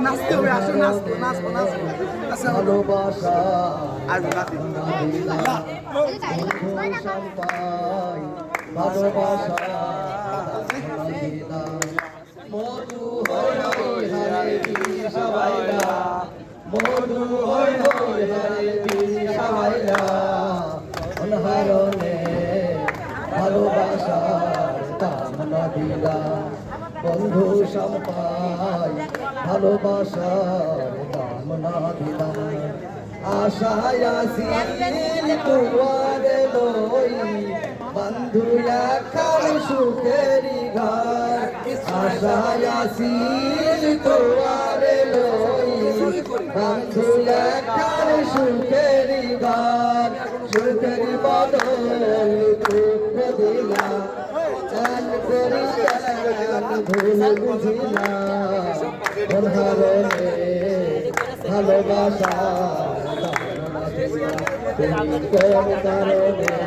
নাচতে হবে, আসো নাচবো নাচবো নাচবো। আচ্ছা ভালোবাসা আর নাচি ভালোবাসা মধু হই হই হারে বিষাবাইলা মধু হই হই হারে বিষাবাইলা অনহারণে ভালোবাসার দাম না দিলা বন্ধু সম্পাই ভালোবাসার দাম না দিলাম আশায় আসিল তোমারে লই বন্ধু একখান সুখেরি ঘর আশায় আসিল তোমারে লই বন্ধু একখান সুখেরি ঘর সুখেরি বদল দুঃখ দিলা চান করি ভুল বুঝিলা অনহারণে ভালোবাসা কোন কারণে